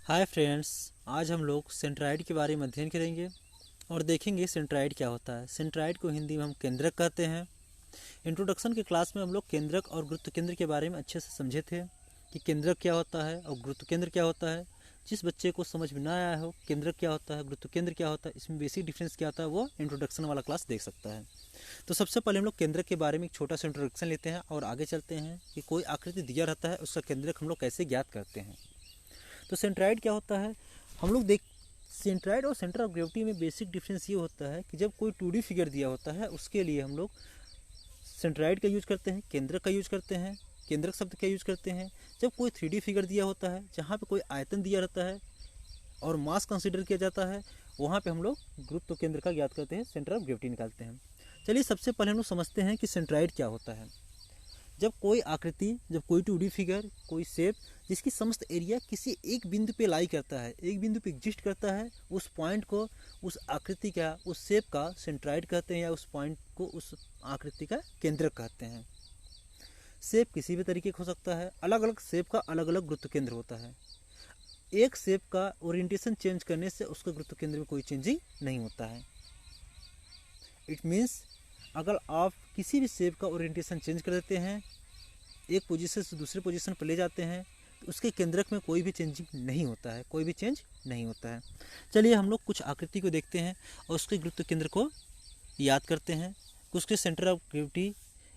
Hi friends, आज हम लोग सेंट्राइड के बारे में अध्ययन करेंगे और देखेंगे सेंट्राइड क्या होता है। सेंट्राइड को हिंदी में हम केंद्रक कहते हैं। इंट्रोडक्शन के क्लास में हम लोग केंद्रक और गुरुत्व केंद्र के बारे में अच्छे से समझे थे कि केंद्रक क्या होता है और गुरुत्व केंद्र क्या होता है। जिस बच्चे को समझ में ना आया हो केंद्रक क्या होता है, गुरुत्व केंद्र क्या होता है, इसमें बेसिक डिफरेंस क्या होता है, वो इंट्रोडक्शन वाला क्लास देख सकता है। तो सबसे पहले हम लोग केंद्रक के बारे में एक छोटा सा इंट्रोडक्शन लेते हैं और आगे चलते हैं कि कोई आकृति दिया रहता है उसका केंद्रक हम लोग कैसे ज्ञात करते हैं। तो सेंट्राइड क्या होता है हम लोग सेंट्राइड और सेंटर ऑफ ग्रेविटी में बेसिक डिफरेंस ये होता है कि जब कोई 2D फिगर दिया होता है उसके लिए हम लोग सेंट्राइड का यूज करते हैं, केंद्रक का यूज करते हैं, केंद्रक शब्द का यूज करते हैं। जब कोई 3D फिगर दिया होता है जहाँ पे कोई आयतन दिया रहता है और मास कंसिडर किया जाता है वहाँ पे हम लोग गुरुत्व केंद्र का ज्ञात करते हैं, सेंटर ऑफ ग्रेविटी निकालते हैं। चलिए सबसे पहले हम लोग समझते हैं कि सेंट्राइड क्या होता है। जब कोई आकृति, जब कोई 2D फिगर, कोई शेप जिसकी समस्त एरिया किसी एक बिंदु पे लाई करता है, एक बिंदु पे एग्जिस्ट करता है, उस पॉइंट को, उस आकृति का, उस शेप का सेंट्राइड कहते हैं या उस पॉइंट को उस आकृति का केंद्रक कहते हैं। शेप किसी भी तरीके का हो सकता है, अलग अलग शेप का अलग अलग गुरुत्व केंद्र होता है। एक शेप का ओरिएंटेशन चेंज करने से उसका गुरुत्व केंद्र में कोई चेंजिंग नहीं होता है। इट मीन्स अगर आप किसी भी शेप का ओरिएंटेशन चेंज कर देते हैं, एक पोजीशन से दूसरे पोजीशन पर ले जाते हैं, तो उसके केंद्रक में कोई भी चेंजिंग नहीं होता है, कोई भी चेंज नहीं होता है। चलिए हम लोग कुछ आकृति को देखते हैं और उसके गुरुत्व केंद्र को याद करते हैं कि उसके सेंटर ऑफ ग्रेविटी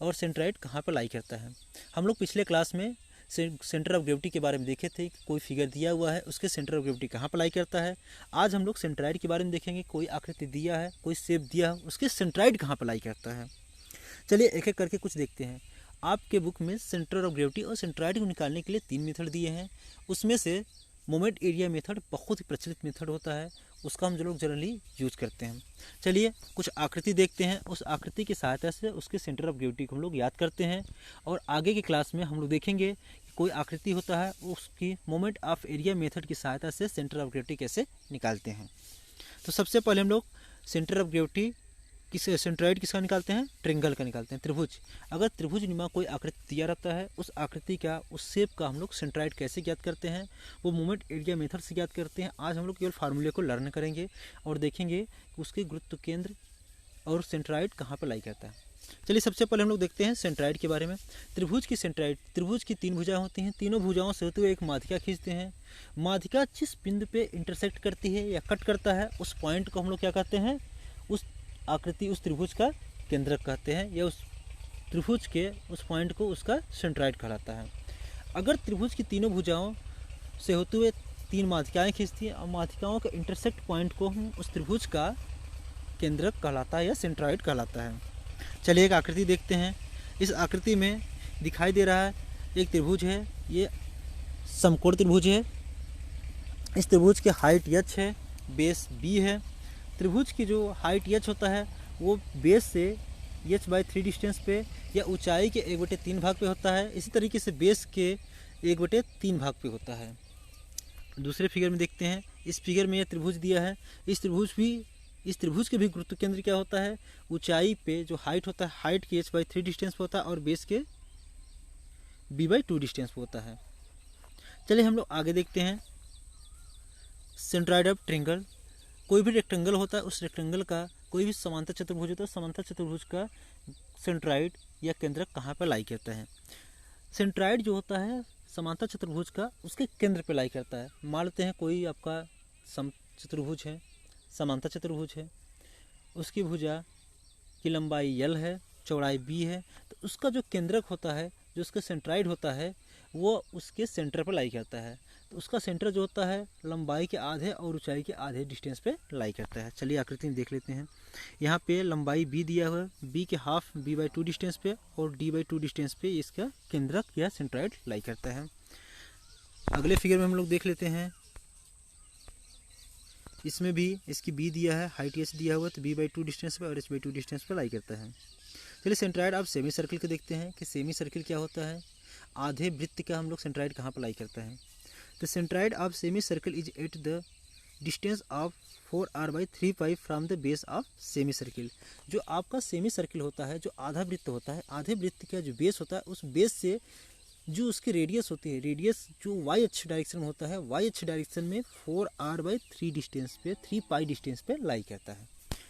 और सेंट्राइड कहाँ पर लाई करता है। हम लोग पिछले क्लास में सेंटर ऑफ ग्रेविटी के बारे में देखे थे कि कोई फिगर दिया हुआ है उसके सेंटर ऑफ ग्रेविटी कहाँ पर लाई करता है। आज हम लोग सेंट्राइड के बारे में देखेंगे, कोई आकृति दिया है, कोई शेप दिया है, उसके सेंट्राइड कहाँ पर लाई करता है। चलिए एक एक करके कुछ देखते हैं। आपके बुक में सेंटर ऑफ ग्रेविटी और सेंट्राइड को निकालने के लिए 3 मेथड दिए हैं। उसमें से मोमेंट एरिया मेथड बहुत ही प्रचलित मेथड होता है, उसका हम जो लोग जनरली यूज करते हैं। चलिए कुछ आकृति देखते हैं, उस आकृति की सहायता से उसके सेंटर ऑफ ग्रेविटी को हम लोग याद करते हैं और आगे की क्लास में हम लोग देखेंगे कि कोई आकृति होता है उसकी मोमेंट ऑफ एरिया मेथड की सहायता से सेंटर ऑफ ग्रेविटी कैसे निकालते हैं। तो सबसे पहले हम लोग सेंटर ऑफ ग्रेविटी सेंट्राइड किसका निकालते हैं, ट्रिंगल का निकालते हैं, त्रिभुज। अगर त्रिभुज निमा कोई आकृति दिया रहता है उस आकृति का, उस शेप का हम लोग सेंट्राइड कैसे ज्ञात करते हैं, वो मोमेंट एरिया मेथड से ज्ञात करते हैं। आज हम लोग केवल फार्मूले को लर्न करेंगे और देखेंगे कि उसके गुरुत्व केंद्र और सेंट्राइड कहाँ पर लाई करता है। चलिए सबसे पहले हम लोग देखते हैं सेंट्राइड के बारे में। त्रिभुज की सेंट्राइड, त्रिभुज की 3 भुजाएं होती हैं, तीनों भुजाओं से होते हुए एक माध्यिका खींचते हैं। माध्यिका जिस बिंदु पे इंटरसेक्ट करती है या कट करता है उस पॉइंट को हम लोग क्या कहते हैं, उस आकृति, उस त्रिभुज का केंद्रक कहते हैं या उस त्रिभुज के उस पॉइंट को उसका सेंट्राइड कहलाता है। अगर त्रिभुज की तीनों भुजाओं से होते हुए 3 माध्यिकाएँ खींचती हैं और माध्यिकाओं का इंटरसेक्ट पॉइंट को हम उस त्रिभुज का केंद्रक कहलाता है या सेंट्राइड कहलाता है। चलिए एक आकृति देखते हैं। इस आकृति में दिखाई दे रहा है एक त्रिभुज है, ये समकोण त्रिभुज है। इस त्रिभुज के हाइट h है, बेस b है। त्रिभुज की जो हाइट h होता है वो बेस से h/3 डिस्टेंस पे या ऊंचाई के 1/3 भाग पे होता है। इसी तरीके से बेस के 1/3 भाग पे होता है। दूसरे फिगर में देखते हैं, इस फिगर में यह त्रिभुज दिया है। इस त्रिभुज के भी गुरुत्व केंद्र क्या होता है, ऊंचाई पे जो हाइट होता है, हाइट के h/3 डिस्टेंस पे होता है और बेस के b/2 डिस्टेंस पे होता है। चलिए हम लोग आगे देखते हैं सेंट्राइड ऑफ ट्रायंगल। कोई भी रेक्टेंगल होता है, उस रेक्टेंगल का कोई भी समांतर चतुर्भुज होता है, समांतर चतुर्भुज का सेंट्राइड या केंद्रक कहाँ पर लाई करता है। सेंट्राइड जो होता है समांतर चतुर्भुज का, उसके केंद्र पर लाई करता है। मान लेते हैं कोई आपका चतुर्भुज है, समांतर चतुर्भुज है, उसकी भुजा की लंबाई l है, चौड़ाई b है, तो उसका जो केंद्रक होता है, जो उसका सेंट्राइड होता है, वो उसके सेंटर पर लाई करता है। तो उसका सेंटर जो होता है लंबाई के आधे और ऊंचाई के आधे डिस्टेंस पे लाई करता है। चलिए आकृति में देख लेते हैं। यहाँ पे लंबाई b दिया हुआ है, b के हाफ b/2 डिस्टेंस पे और d/2 डिस्टेंस पे इसका केंद्रक या सेंट्राइड लाई करता है। अगले फिगर में हम लोग देख लेते हैं। इसमें भी इसकी b दिया है, हाइट h दिया हुआ, तो b/2 डिस्टेंस पे और h/2 डिस्टेंस पे लाई करता है। चलिए सेंट्राइड आप सेमी सर्किल के देखते हैं कि सेमी सर्किल क्या होता है। आधे वृत्त का हम लोग सेंट्राइड कहाँ पर लाई करता है। The centroid of semicircle is at the distance of 4r/3 pi from the base of semicircle। जो आपका सेमी सर्किल होता है, जो आधा वृत्त होता है, आधे वृत्त का जो बेस होता है उस बेस से जो उसकी रेडियस होती है, रेडियस जो वाई अक्ष डायरेक्शन में होता है, वाई अक्ष डायरेक्शन में 4r/3 डिस्टेंस पे, 3 पाई डिस्टेंस पे लाई करता है।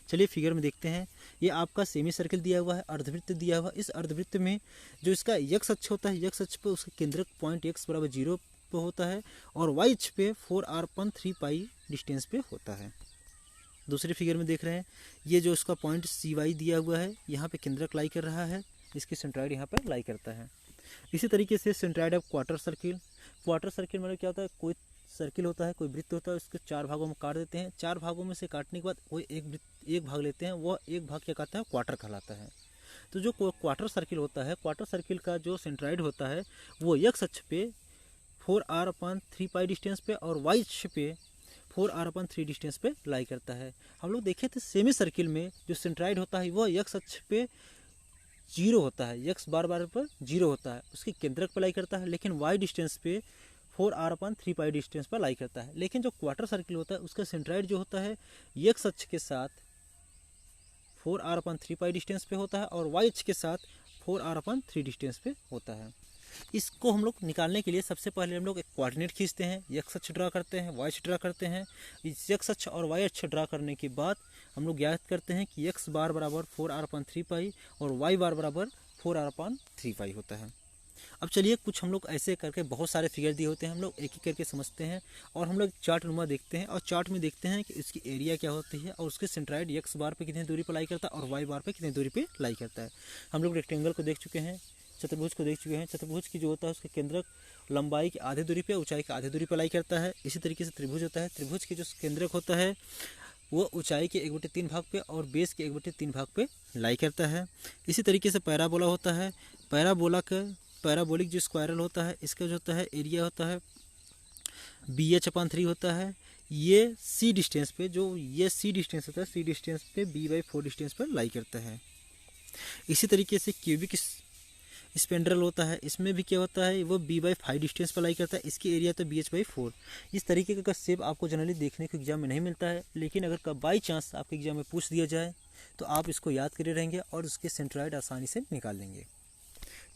चलिए फिगर में देखते हैं। ये आपका सेमी सर्किल दिया हुआ है, अर्धवृत्त दिया हुआ। इस अर्धवृत्त में जो इसका यक्ष अक्ष होता है, यक्ष अक्ष पे उसका केंद्रक पॉइंट x = 0 पे होता है और वाई अक्ष पे 4r/3 पाई डिस्टेंस पे होता है। दूसरे फिगर में देख रहे हैं, ये जो इसका पॉइंट CY दिया हुआ है, यहाँ पे केंद्रक लाई कर रहा है, इसकी सेंट्रॉइड यहाँ पर लाई करता है। इसी तरीके से centroid of quarter circle. Quarter circle मतलब क्या होता है, कोई सर्किल होता है, कोई वृत्त होता है, उसके 4 भागों में काट देते हैं। 4 भागों में से काटने के बाद कोई एक भाग लेते हैं, वह एक भाग क्या कहता है, क्वार्टर कहलाता है। तो जो क्वार्टर सर्किल होता है, क्वार्टर सर्किल का जो सेंट्रॉइड होता है वो x अक्ष पे 4r/3 पाई डिस्टेंस पे और y अक्ष पे 4r/3 डिस्टेंस पे लाई करता है। हम लोग देखे थे सेमी सर्किल में जो सेंट्रॉइड होता है वह x अक्ष पे 0 होता है, x बार पर 0 होता है, उसके केंद्रक पर लाई करता है, लेकिन y डिस्टेंस पे 4r/3 पाई डिस्टेंस पर लाई करता है। लेकिन जो क्वार्टर सर्किल होता है उसका सेंट्रॉइड जो होता है x अक्ष के साथ 4r/3 पाई डिस्टेंस पे होता है और y अक्ष के साथ 4r/3 डिस्टेंस पे होता है। इसको हम लोग निकालने के लिए सबसे पहले हम लोग एक कोऑर्डिनेट खींचते हैं, x अक्ष ड्रा करते हैं, y अक्ष ड्रा करते हैं। इस x अक्ष और y अक्ष ड्रा करने के बाद हम लोग ज्ञात करते हैं कि x बार बराबर 4r/3 पाई और y बार बराबर 4r/3 पाई होता है। अब चलिए कुछ हम लोग ऐसे करके बहुत सारे फिगर दिए होते हैं, हम लोग एक एक करके समझते हैं और हम लोग चार्ट नुमा देखते हैं और चार्ट में देखते हैं कि इसकी एरिया क्या होती है और उसके सेंट्रॉइड x बार पे कितनी दूरी पर लाई करता है और y बार पे कितनी दूरी पे लाई करता है। हम लोग रेक्टेंगल को देख चुके हैं, चतुर्भुज को देख चुके हैं। चतुर्भुज की जो होता है उसके केंद्रक लंबाई की आधी दूरी पे, ऊंचाई की आधी दूरी पर लाई करता है। इसी तरीके से त्रिभुज होता है, त्रिभुज की जो केंद्रक होता है वो ऊंचाई के 1/3 भाग पे और बेस के 1/3 भाग पे लाई करता है। इसी तरीके से पैराबोला होता है, पैराबोलिक जो स्क्वायरल होता है इसका जो होता है एरिया होता है BH/3 होता है। ये C डिस्टेंस पे, जो ये C डिस्टेंस होता है, C डिस्टेंस पे B/4 डिस्टेंस पर लाई करता है। इसी तरीके से क्यूबिक स्पेंड्रल होता है, इसमें भी क्या होता है वो B/5 डिस्टेंस पर लाई करता है, इसकी एरिया तो BH/4। इस तरीके का शेप आपको जनरली देखने को एग्जाम में नहीं मिलता है, लेकिन अगर कब बाई चांस आपके एग्जाम में पूछ दिया जाए तो आप इसको याद करे रहेंगे और उसके सेंट्रॉइड आसानी से निकाल लेंगे।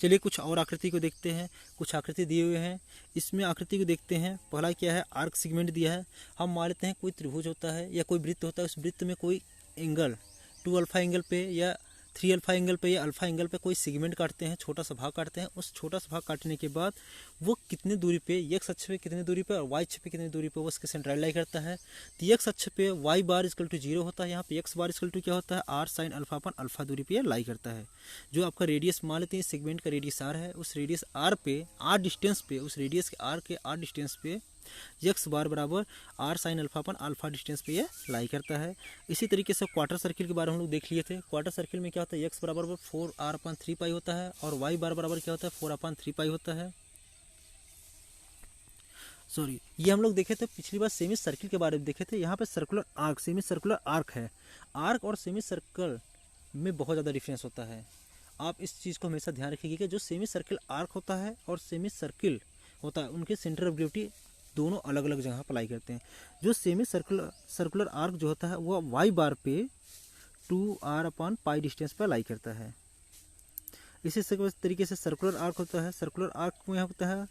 चलिए कुछ और आकृति को देखते हैं, कुछ आकृति दिए हुए हैं, इसमें आकृति को देखते हैं। पहला क्या है, आर्क सेगमेंट दिया है। हम मान लेते हैं कोई त्रिभुज होता है या कोई वृत्त होता है, उस वृत्त में कोई एंगल 2α एंगल पे या 3α एंगल पे या अल्फा एंगल पे कोई सेगमेंट काटते हैं, छोटा सा भाग काटते हैं। उस छोटा सा भाग काटने के बाद वो कितनी दूरी पे, x अक्ष पे कितनी दूरी पे और y अक्ष पे कितनी दूरी पे वो उसके सेंट्रॉइड लाई करता है। तो x अक्ष पे y बार इक्वल टू 0 होता है, यहाँ पे x बार इक्वल टू क्या होता है r sin अल्फा दूरी पे लाई करता है। जो आपका रेडियस मान लेते हैं सेगमेंट का रेडियस r है, उस रेडियस r पे, r डिस्टेंस पे, उस रेडियस के r के r डिस्टेंस पे x बार बराबर r sin अल्फा डिस्टेंस पे ये लाई करता है। इसी तरीके से क्वार्टर सर्किल के बारे में हम लोग देख लिए थे। क्वार्टर सर्किल में क्या होता है, x बराबर 4r/3 पाई होता है और y बार बराबर क्या होता है 4/3 पाई होता है। सॉरी, ये हम लोग देखे थे पिछली बार सेमी सर्किल के बारे में देखे थे। यहाँ पे circular arc, semi circular arc है। आर्क और सेमी सर्कल में बहुत ज़्यादा डिफरेंस होता है, आप इस चीज़ को हमेशा ध्यान रखिएगा। जो सेमी सर्किल आर्क होता है और सेमी सर्किल होता है उनके सेंटर ऑफ ग्रेविटी दोनों अलग अलग जगह पर लाई करते हैं। जो सेमी सर्कुलर आर्क जो होता है वह y बार पे 2r/पाई डिस्टेंस पर लाई करता है। इसी तरीके से सर्कुलर आर्क होता है, सर्कुलर आर्क में होता है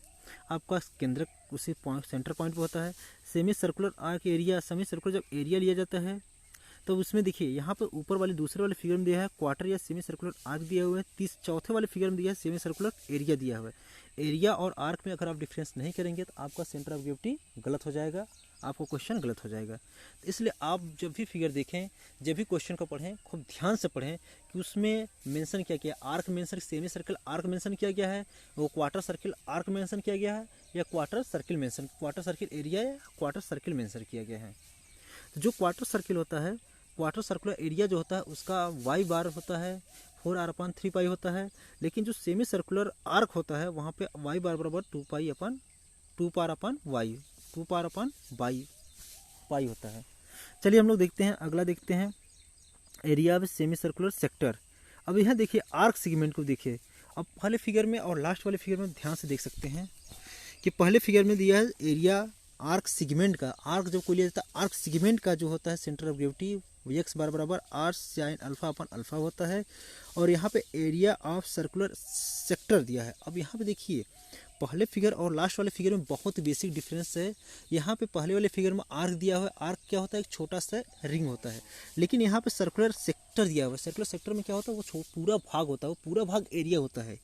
आपका केंद्रक उसी पॉइंट, सेंटर पॉइंट पे होता है। Semi circular arc area, semi circular जब एरिया लिया जाता है तो उसमें देखिए यहाँ पर ऊपर वाले दूसरे वाले फिगर में दिया है क्वार्टर या सेमी सर्कुलर आर्क दिया हुआ है, चौथे वाले फिगर में दिया है सेमी सर्कुलर एरिया दिया हुआ है। एरिया और आर्क में अगर आप डिफरेंस नहीं करेंगे तो आपका सेंटर ऑफ ग्रेविटी गलत हो जाएगा, आपको क्वेश्चन गलत हो जाएगा। तो इसलिए आप जब भी फिगर देखें, जब भी क्वेश्चन को पढ़ें, खूब ध्यान से पढ़ें कि उसमें मेंशन क्या किया, arc mention, semi circle arc mention किया गया है, वो क्वार्टर सर्किल आर्क मेंशन किया गया है या quarter circle mention, quarter circle area या क्वार्टर सर्किल मेंशन किया गया है। तो जो क्वार्टर सर्किल होता है, क्वार्टर सर्कुलर एरिया जो होता है उसका y बार होता है 4r/3 पाई होता है, लेकिन जो सेमी सर्कुलर आर्क होता है वहाँ पे y बार बराबर 2π/y होता है। चलिए हम लोग देखते हैं, अगला देखते हैं area of semi circular sector. अब यहाँ देखिए आर्क सेगमेंट को देखिए। अब पहले फिगर में और लास्ट वाले फिगर में ध्यान से देख सकते हैं कि पहले फिगर में दिया है एरिया आर्क सेगमेंट का। आर्क जब कोई लिया जाता है, आर्क सेगमेंट का जो होता है centre of gravity X bar बराबर R sine alpha upon alpha होता है। और यहाँ पे एरिया ऑफ सर्कुलर सेक्टर दिया है। अब यहाँ पे देखिए पहले फिगर और लास्ट वाले फिगर में बहुत बेसिक डिफरेंस है। यहाँ पे पहले वाले फिगर में आर्क दिया हुआ है, आर्क क्या होता है, एक छोटा सा रिंग होता है। लेकिन यहाँ पे सर्कुलर सेक्टर दिया हुआ है, सर्कुलर सेक्टर में क्या होता है, वो पूरा भाग होता है, वो पूरा भाग एरिया होता है।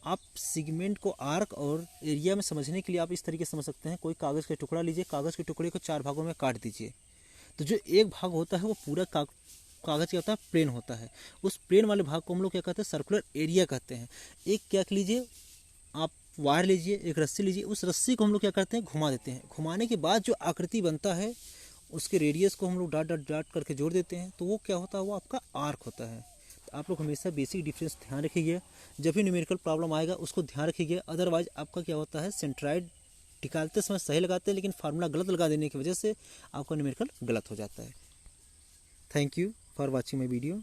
आप सेगमेंट को आर्क और एरिया में समझने के लिए आप इस तरीके से समझ सकते हैं। कोई कागज़ का टुकड़ा लीजिए, कागज़ के टुकड़े को 4 भागों में काट दीजिए, तो जो एक भाग होता है वो पूरा कागज़ क्या होता है, प्लेन होता है। उस प्लेन वाले भाग को हम लोग क्या कहते हैं, सर्कुलर एरिया कहते हैं। एक क्या लीजिए आप, वायर लीजिए, एक रस्सी लीजिए, उस रस्सी को हम लोग क्या करते हैं, घुमा देते हैं। घुमाने के बाद जो आकृति बनता है उसके रेडियस को हम लोग डॉट डॉट डॉट करके जोड़ देते हैं, तो वो क्या होता है, वो आपका आर्क होता है। तो आप लोग हमेशा बेसिक डिफरेंस ध्यान रखिए, जब भी न्यूमेरिकल प्रॉब्लम आएगा उसको ध्यान रखिए। अदरवाइज आपका क्या होता है, सेंट्राइड निकालते समय सही लगाते हैं लेकिन फार्मूला गलत लगा देने की वजह से आपका न्यूमेरिकल गलत हो जाता है। Thank you for watching my video.